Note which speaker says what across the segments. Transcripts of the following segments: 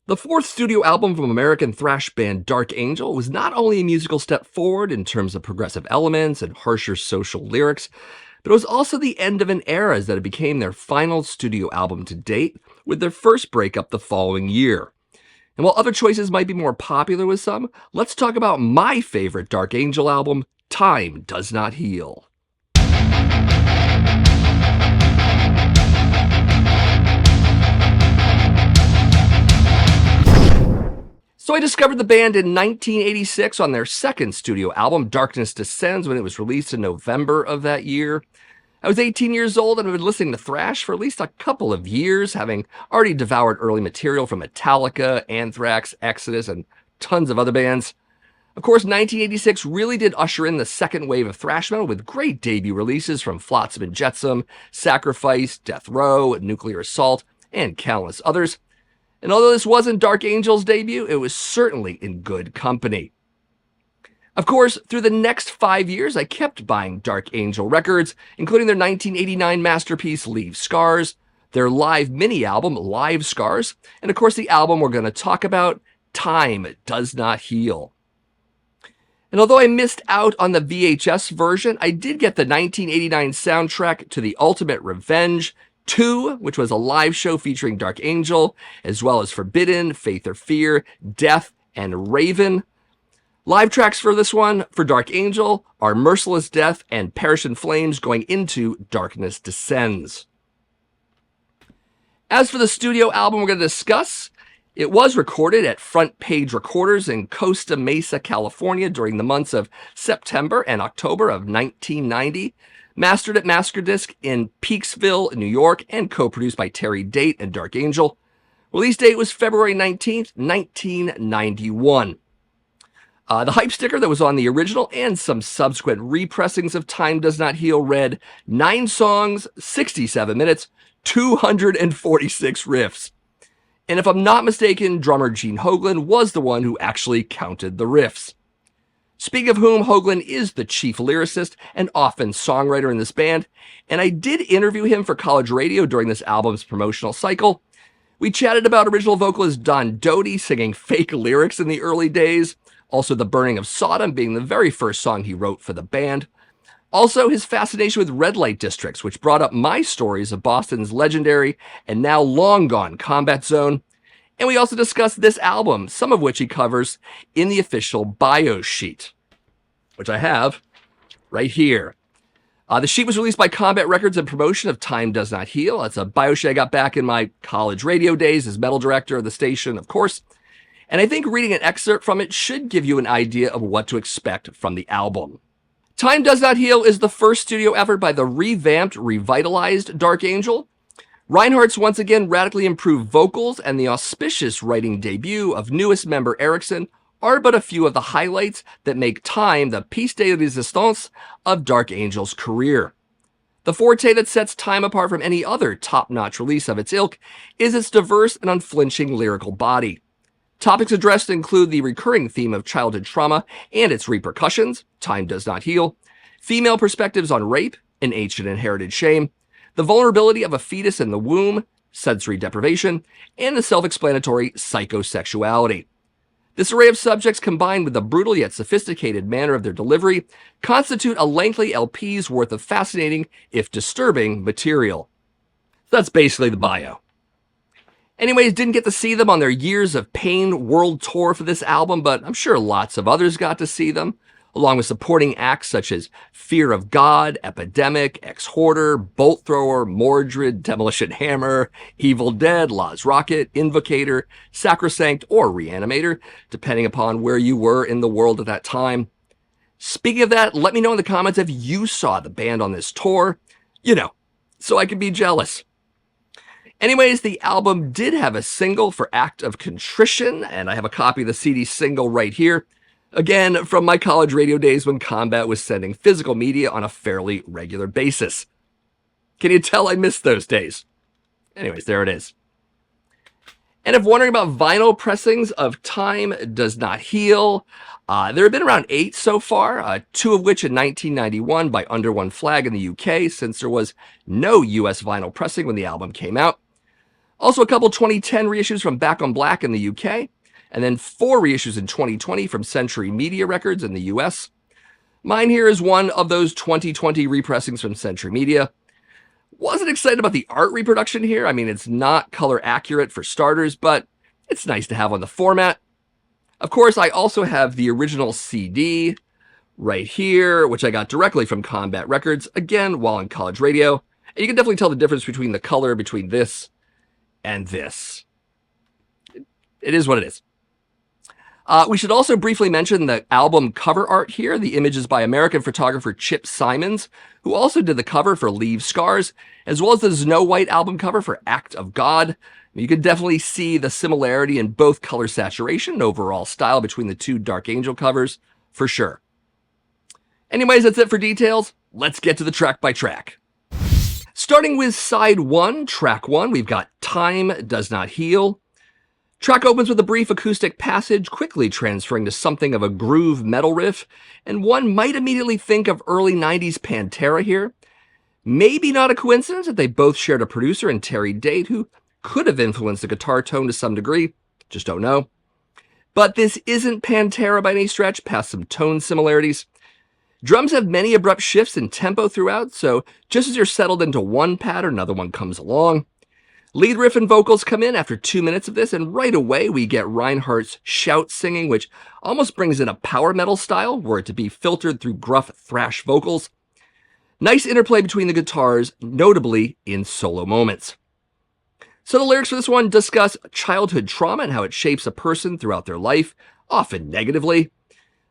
Speaker 1: The fourth studio album from American thrash band Dark Angel was not only a musical step forward in terms of progressive elements and harsher social lyrics, but it was also the end of an era as that it became their final studio album to date, with their first breakup the following year. And while other choices might be more popular with some, let's talk about my favorite Dark Angel album, Time Does Not Heal. So I discovered the band in 1986 on their second studio album, Darkness Descends, when it was released in November of that year. I was 18 years old and had been listening to thrash for at least a couple of years, having already devoured early material from Metallica, Anthrax, Exodus, and tons of other bands. Of course, 1986 really did usher in the second wave of thrash metal with great debut releases from Flotsam and Jetsam, Sacrifice, Death Row, Nuclear Assault, and countless others. And although this wasn't Dark Angel's debut, it was certainly in good company. Of course, through the next 5 years, I kept buying Dark Angel records, including their 1989 masterpiece, Leave Scars, their live mini-album, Live Scars, and of course the album we're going to talk about, Time Does Not Heal. And although I missed out on the VHS version, I did get the 1989 soundtrack to The Ultimate Revenge 2, which was a live show featuring Dark Angel, as well as Forbidden, Faith or Fear, Death, and Raven. Live tracks for this one, for Dark Angel, are Merciless Death and Perish in Flames going into Darkness Descends. As for the studio album we're going to discuss, it was recorded at Front Page Recorders in Costa Mesa, California during the months of September and October of 1990. Mastered at Maskerdisc in Peaksville, New York, and co-produced by Terry Date and Dark Angel. Release date was February 19th, 1991. The hype sticker that was on the original and some subsequent repressings of Time Does Not Heal read, 9 songs, 67 minutes, 246 riffs. And if I'm not mistaken, drummer Gene Hoglan was the one who actually counted the riffs. Speaking of whom, Hoglan is the chief lyricist and often songwriter in this band, and I did interview him for college radio during this album's promotional cycle. We chatted about original vocalist Don Doty singing fake lyrics in the early days, also The Burning of Sodom being the very first song he wrote for the band, also his fascination with red light districts, which brought up my stories of Boston's legendary and now long gone Combat Zone. And we also discussed this album, some of which he covers in the official bio sheet, which I have right here. The sheet was released by Combat Records in promotion of Time Does Not Heal. That's a bio sheet I got back in my college radio days as metal director of the station, of course. And I think reading an excerpt from it should give you an idea of what to expect from the album. Time Does Not Heal is the first studio effort by the revamped, revitalized Dark Angel. Reinhardt's once again radically improved vocals and the auspicious writing debut of newest member Erickson are but a few of the highlights that make Time the piece de resistance of Dark Angel's career. The forte that sets Time apart from any other top-notch release of its ilk is its diverse and unflinching lyrical body. Topics addressed include the recurring theme of childhood trauma and its repercussions, Time Does Not Heal, female perspectives on rape, an ancient inherited shame, the vulnerability of a fetus in the womb, sensory deprivation, and the self-explanatory psychosexuality. This array of subjects, combined with the brutal yet sophisticated manner of their delivery, constitute a lengthy LP's worth of fascinating, if disturbing, material. That's basically the bio. Anyways, didn't get to see them on their Years of Pain world tour for this album, but I'm sure lots of others got to see them, along with supporting acts such as Fear of God, Epidemic, Ex-Hoarder, Bolt Thrower, Mordred, Demolition Hammer, Evil Dead, Laz Rocket, Invocator, Sacrosanct, or Reanimator, depending upon where you were in the world at that time. Speaking of that, let me know in the comments if you saw the band on this tour, so I can be jealous. Anyways, the album did have a single for Act of Contrition, and I have a copy of the CD single right here. Again, from my college radio days when Combat was sending physical media on a fairly regular basis. Can you tell I missed those days? Anyways, there it is. And if wondering about vinyl pressings of Time Does Not Heal, there have been around 8 so far, 2 of which in 1991 by Under One Flag in the UK, since there was no US vinyl pressing when the album came out. Also a couple 2010 reissues from Back on Black in the UK, and then 4 reissues in 2020 from Century Media Records in the US. Mine here is one of those 2020 repressings from Century Media. Wasn't excited about the art reproduction here. I mean, it's not color accurate for starters, but it's nice to have on the format. Of course, I also have the original CD right here, which I got directly from Combat Records, again, while on college radio. And you can definitely tell the difference between the color between this and this. It is what it is. We should also briefly mention the album cover art here. The image is by American photographer Chip Simons, who also did the cover for Leave Scars, as well as the Snow White album cover for Act of God. You can definitely see the similarity in both color saturation and overall style between the 2 Dark Angel covers, for sure. Anyways, that's it for details. Let's get to the track by track. Starting with side 1, track 1, we've got Time Does Not Heal. Track opens with a brief acoustic passage, quickly transferring to something of a groove metal riff, and one might immediately think of early 90s Pantera here. Maybe not a coincidence that they both shared a producer in Terry Date, who could have influenced the guitar tone to some degree, just don't know. But this isn't Pantera by any stretch, past some tone similarities. Drums have many abrupt shifts in tempo throughout, so just as you're settled into one pattern, another one comes along. Lead riff and vocals come in after 2 minutes of this, and right away we get Reinhardt's shout singing, which almost brings in a power metal style, were it to be filtered through gruff thrash vocals. Nice interplay between the guitars, notably in solo moments. So the lyrics for this one discuss childhood trauma and how it shapes a person throughout their life, often negatively.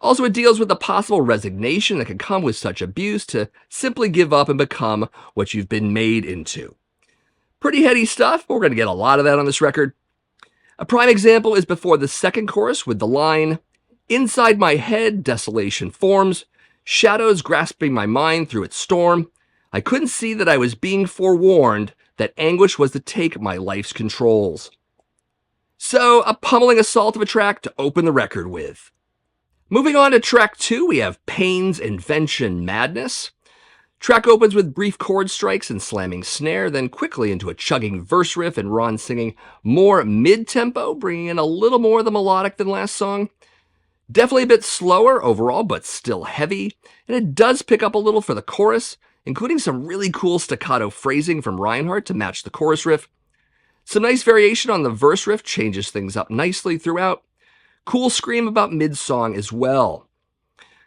Speaker 1: Also, it deals with the possible resignation that can come with such abuse to simply give up and become what you've been made into. Pretty heady stuff, but we're going to get a lot of that on this record. A prime example is before the second chorus with the line, "Inside my head, desolation forms, shadows grasping my mind through its storm. I couldn't see that I was being forewarned, that anguish was to take my life's controls." So, a pummeling assault of a track to open the record with. Moving on to track 2, we have Pain's Invention Madness. Track opens with brief chord strikes and slamming snare, then quickly into a chugging verse riff and Ron singing more mid-tempo, bringing in a little more of the melodic than last song. Definitely a bit slower overall, but still heavy, and it does pick up a little for the chorus, including some really cool staccato phrasing from Reinhardt to match the chorus riff. Some nice variation on the verse riff changes things up nicely throughout. Cool scream about mid-song as well.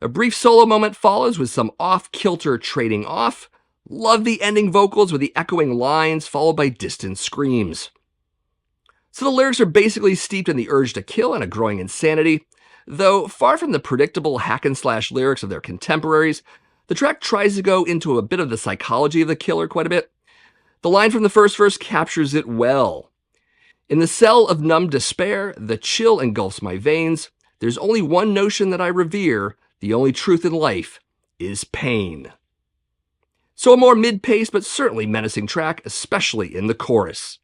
Speaker 1: A brief solo moment follows with some off-kilter trading off. Love the ending vocals with the echoing lines followed by distant screams. So the lyrics are basically steeped in the urge to kill and a growing insanity. Though far from the predictable hack-and-slash lyrics of their contemporaries, the track tries to go into a bit of the psychology of the killer quite a bit. The line from the first verse captures it well. "In the cell of numb despair, the chill engulfs my veins. There's only one notion that I revere. The only truth in life is pain." So a more mid-paced but certainly menacing track, especially in the chorus.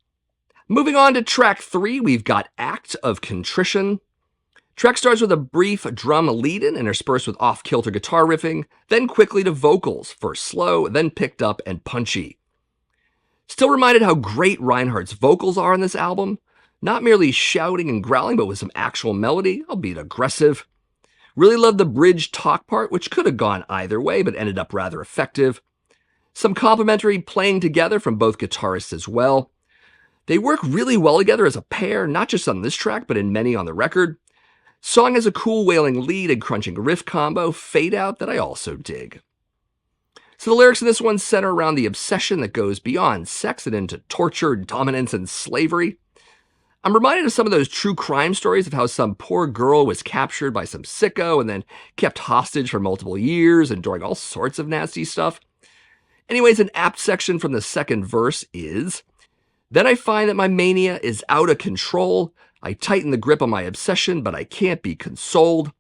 Speaker 1: Moving on to track 3, we've got Act of Contrition. Track starts with a brief drum lead-in interspersed with off-kilter guitar riffing, then quickly to vocals, first slow, then picked up and punchy. Still reminded how great Reinhardt's vocals are on this album. Not merely shouting and growling, but with some actual melody, albeit aggressive. Really love the bridge talk part, which could have gone either way, but ended up rather effective. Some complementary playing together from both guitarists as well. They work really well together as a pair, not just on this track, but in many on the record. Song has a cool wailing lead and crunching riff combo, fade out, that I also dig. So the lyrics in this one center around the obsession that goes beyond sex and into torture, dominance, and slavery. I'm reminded of some of those true crime stories of how some poor girl was captured by some sicko and then kept hostage for multiple years, enduring all sorts of nasty stuff. Anyways, an apt section from the second verse is, "Then I find that my mania is out of control. I tighten the grip on my obsession, but I can't be consoled.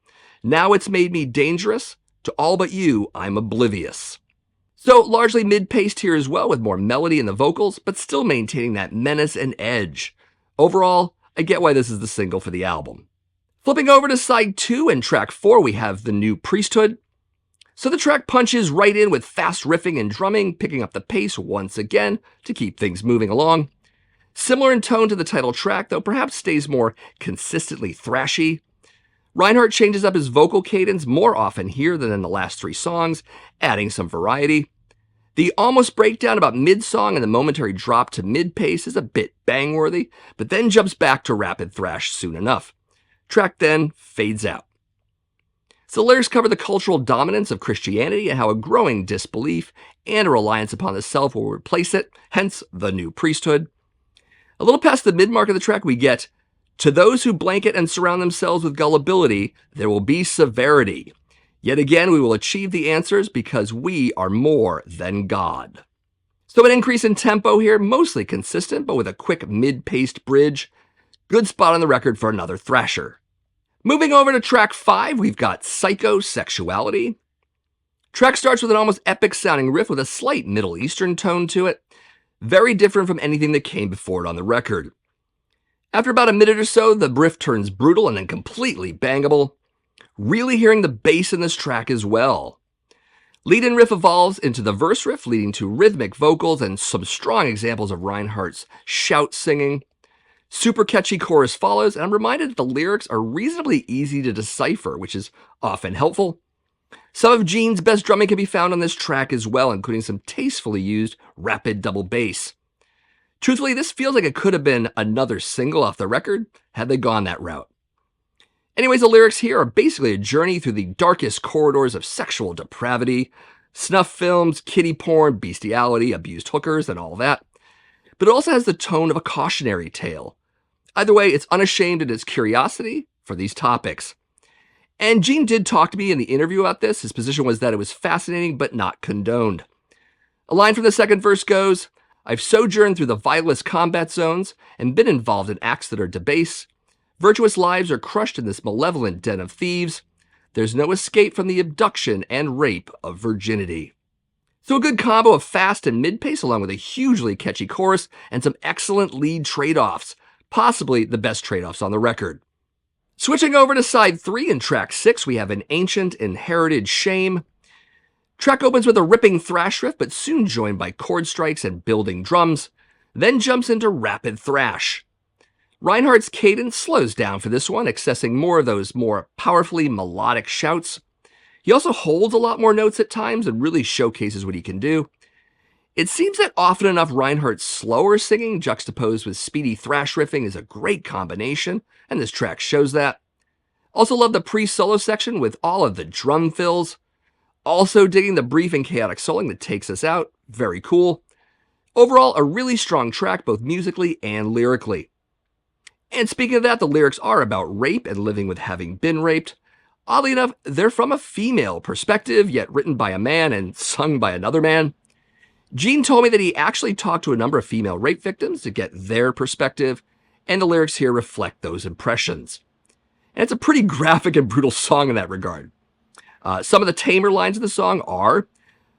Speaker 1: Now it's made me dangerous. To all but you, I'm oblivious." So largely mid-paced here as well, with more melody in the vocals, but still maintaining that menace and edge. Overall, I get why this is the single for the album. Flipping over to side 2 and track 4, we have The New Priesthood. So the track punches right in with fast riffing and drumming, picking up the pace once again to keep things moving along. Similar in tone to the title track, though perhaps stays more consistently thrashy. Reinhardt changes up his vocal cadence more often here than in the last 3 songs, adding some variety. The almost breakdown about mid-song and the momentary drop to mid-pace is a bit bang-worthy, but then jumps back to rapid thrash soon enough. Track then fades out. So the lyrics cover the cultural dominance of Christianity and how a growing disbelief and a reliance upon the self will replace it, hence the new priesthood. A little past the mid-mark of the track, we get, "To those who blanket and surround themselves with gullibility, there will be severity. Yet again, we will achieve the answers because we are more than God." So an increase in tempo here, mostly consistent, but with a quick mid-paced bridge. Good spot on the record for another thrasher. Moving over to track 5, we've got Psychosexuality. Track starts with an almost epic-sounding riff with a slight Middle Eastern tone to it. Very different from anything that came before it on the record. After about a minute or so, the riff turns brutal and then completely bangable. Really hearing the bass in this track as well. Lead-in riff evolves into the verse riff, leading to rhythmic vocals and some strong examples of Reinhardt's shout singing. Super catchy chorus follows, and I'm reminded that the lyrics are reasonably easy to decipher, which is often helpful. Some of Gene's best drumming can be found on this track as well, including some tastefully used rapid double bass. Truthfully, this feels like it could have been another single off the record had they gone that route. Anyways, the lyrics here are basically a journey through the darkest corridors of sexual depravity, snuff films, kiddie porn, bestiality, abused hookers, and all that. But it also has the tone of a cautionary tale. Either way, it's unashamed in its curiosity for these topics. And Gene did talk to me in the interview about this. His position was that it was fascinating but not condoned. A line from the second verse goes, "I've sojourned through the vilest combat zones and been involved in acts that are debase. Virtuous lives are crushed in this malevolent den of thieves. There's no escape from the abduction and rape of virginity." So a good combo of fast and mid-pace along with a hugely catchy chorus and some excellent lead trade-offs, possibly the best trade-offs on the record. Switching over to side 3 in track 6, we have An Ancient Inherited Shame. Track opens with a ripping thrash riff, but soon joined by chord strikes and building drums, then jumps into rapid thrash. Reinhardt's cadence slows down for this one, accessing more of those more powerfully melodic shouts. He also holds a lot more notes at times and really showcases what he can do. It seems that often enough Reinhardt's slower singing juxtaposed with speedy thrash riffing is a great combination, and this track shows that. Also love the pre-solo section with all of the drum fills. Also digging the brief and chaotic soloing that takes us out. Very cool. Overall, a really strong track both musically and lyrically. And speaking of that, the lyrics are about rape and living with having been raped. Oddly enough, they're from a female perspective, yet written by a man and sung by another man. Gene told me that he actually talked to a number of female rape victims to get their perspective, and the lyrics here reflect those impressions. And it's a pretty graphic and brutal song in that regard. Some of the tamer lines of the song are,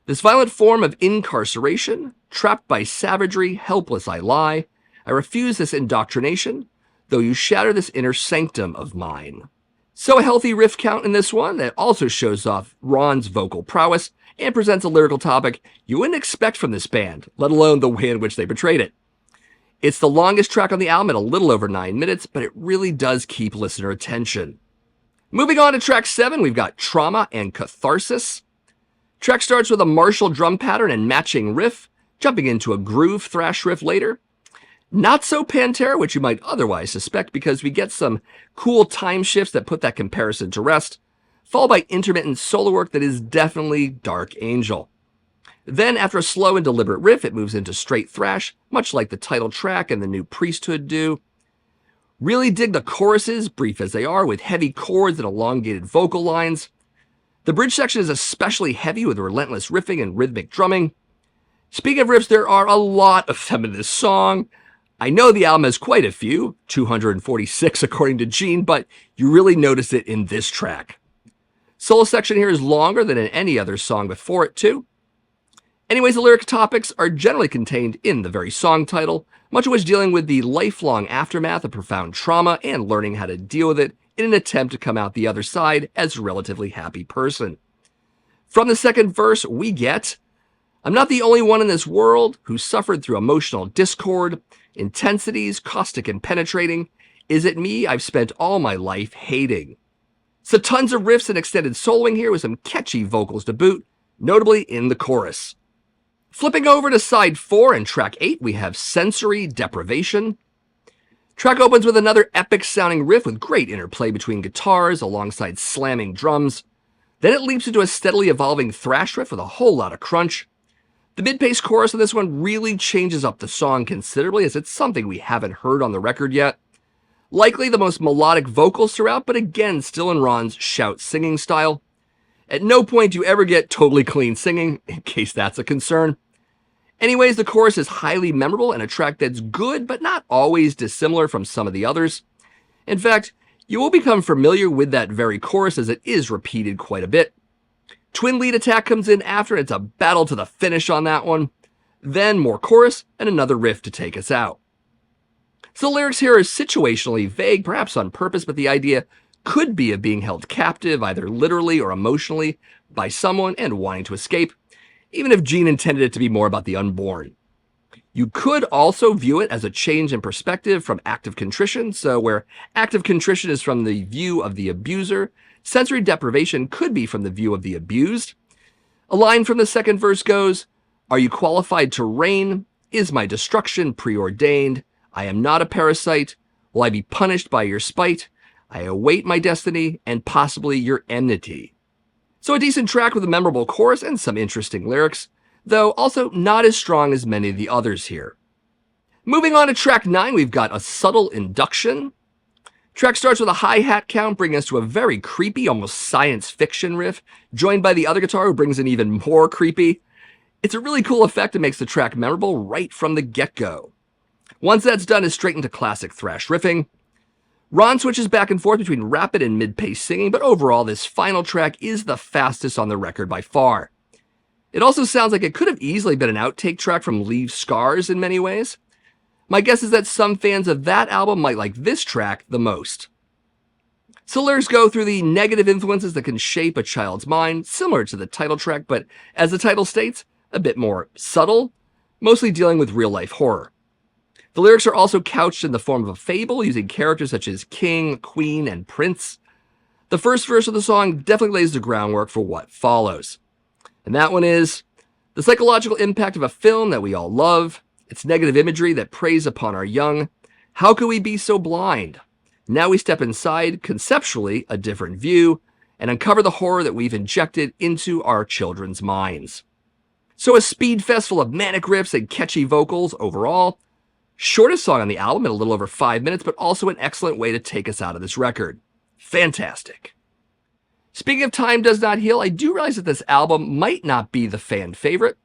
Speaker 1: "This violent form of incarceration, trapped by savagery, helpless I lie. I refuse this indoctrination, though you shatter this inner sanctum of mine." So a healthy riff count in this one that also shows off Ron's vocal prowess and presents a lyrical topic you wouldn't expect from this band, let alone the way in which they portrayed it. It's the longest track on the album at a little over 9 minutes, but it really does keep listener attention. Moving on to track 7, we've got Trauma and Catharsis. Track starts with a martial drum pattern and matching riff, jumping into a groove thrash riff later. Not so Pantera, which you might otherwise suspect, because we get some cool time shifts that put that comparison to rest, followed by intermittent solo work that is definitely Dark Angel. Then, after a slow and deliberate riff, it moves into straight thrash, much like the title track and the new Priesthood do. Really dig the choruses, brief as they are, with heavy chords and elongated vocal lines. The bridge section is especially heavy with relentless riffing and rhythmic drumming. Speaking of riffs, there are a lot of them in this song. I know the album has quite a few, 246 according to Gene, but you really notice it in this track. Solo section here is longer than in any other song before it too. Anyways, the lyric topics are generally contained in the very song title, much of which dealing with the lifelong aftermath of profound trauma and learning how to deal with it in an attempt to come out the other side as a relatively happy person. From the second verse, we get, "I'm not the only one in this world who suffered through emotional discord. Intensities, caustic and penetrating. Is it me I've spent all my life hating? So tons of riffs and extended soloing here with some catchy vocals to boot, notably in the chorus. Flipping over to side 4 and track 8, we have Sensory Deprivation. Track opens with another epic sounding riff with great interplay between guitars alongside slamming drums. Then it leaps into a steadily evolving thrash riff with a whole lot of crunch. The mid-pace chorus of this one really changes up the song considerably, as it's something we haven't heard on the record yet. Likely the most melodic vocals throughout, but again still in Ron's shout singing style. At no point do you ever get totally clean singing, in case that's a concern. Anyways, the chorus is highly memorable and a track that's good, but not always dissimilar from some of the others. In fact, you will become familiar with that very chorus as it is repeated quite a bit. Twin lead attack comes in after, and it's a battle to the finish on that one. Then more chorus and another riff to take us out. So the lyrics here are situationally vague, perhaps on purpose, but the idea could be of being held captive, either literally or emotionally, by someone and wanting to escape, even if Gene intended it to be more about the unborn. You could also view it as a change in perspective from active contrition, so where active contrition is from the view of the abuser, sensory deprivation could be from the view of the abused. A line from the second verse goes, "Are you qualified to reign? Is my destruction preordained? I am not a parasite. Will I be punished by your spite? I await my destiny and possibly your enmity." So a decent track with a memorable chorus and some interesting lyrics, though also not as strong as many of the others here. Moving on to track 9, we've got A Subtle Induction. Track starts with a hi-hat count, bringing us to a very creepy, almost science fiction riff, joined by the other guitar who brings in even more creepy. It's a really cool effect that makes the track memorable right from the get-go. Once that's done, it's straight into classic thrash riffing. Ron switches back and forth between rapid and mid-pace singing, but overall this final track is the fastest on the record by far. It also sounds like it could have easily been an outtake track from Leave Scars in many ways. My guess is that some fans of that album might like this track the most. So lyrics go through the negative influences that can shape a child's mind, similar to the title track, but as the title states, a bit more subtle, mostly dealing with real-life horror. The lyrics are also couched in the form of a fable, using characters such as king, queen, and prince. The first verse of the song definitely lays the groundwork for what follows. And that one is, the psychological impact of a film that we all love, its negative imagery that preys upon our young. How could we be so blind? Now we step inside, conceptually, a different view, and uncover the horror that we've injected into our children's minds. So a speed fest full of manic riffs and catchy vocals overall. Shortest song on the album at a little over 5 minutes, but also an excellent way to take us out of this record. Fantastic. Speaking of Time Does Not Heal, I do realize that this album might not be the fan favorite.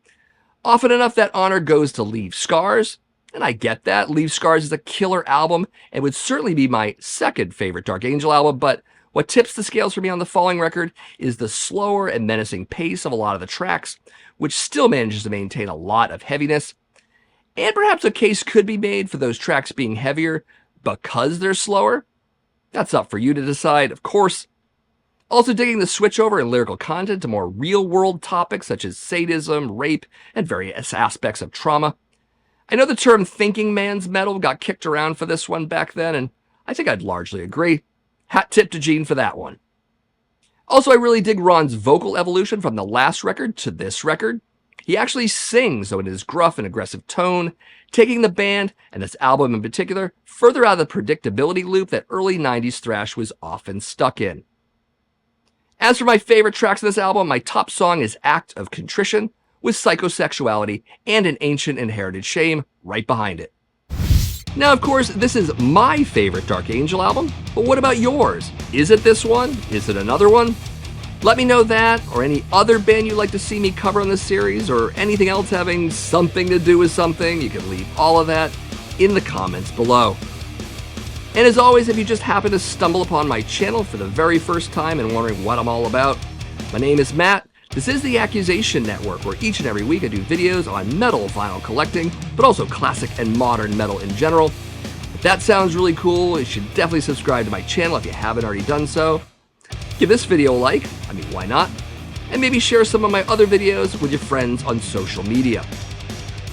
Speaker 1: Often enough, that honor goes to Leave Scars, and I get that. Leave Scars is a killer album and would certainly be my second favorite Dark Angel album, but what tips the scales for me on the following record is the slower and menacing pace of a lot of the tracks, which still manages to maintain a lot of heaviness. And perhaps a case could be made for those tracks being heavier because they're slower. That's up for you to decide, of course. Also digging the switchover in lyrical content to more real-world topics such as sadism, rape, and various aspects of trauma. I know the term thinking man's metal got kicked around for this one back then, and I think I'd largely agree. Hat tip to Gene for that one. Also, I really dig Ron's vocal evolution from the last record to this record. He actually sings, though in his gruff and aggressive tone, taking the band, and this album in particular, further out of the predictability loop that early 90s thrash was often stuck in. As for my favorite tracks of this album, my top song is Act of Contrition, with psychosexuality and an ancient inherited shame right behind it. Now, of course, this is my favorite Dark Angel album, but what about yours? Is it this one? Is it another one? Let me know that, or any other band you'd like to see me cover on this series, or anything else having something to do with something. You can leave all of that in the comments below. And as always, if you just happen to stumble upon my channel for the very first time and wondering what I'm all about, my name is Matt. This is the Accusation Network, where each and every week I do videos on metal vinyl collecting, but also classic and modern metal in general. If that sounds really cool, you should definitely subscribe to my channel if you haven't already done so. Give this video a like, I mean, why not? And maybe share some of my other videos with your friends on social media.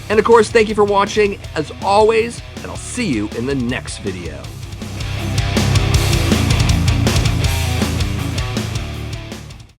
Speaker 1: And of course, thank you for watching as always, and I'll see you in the next video.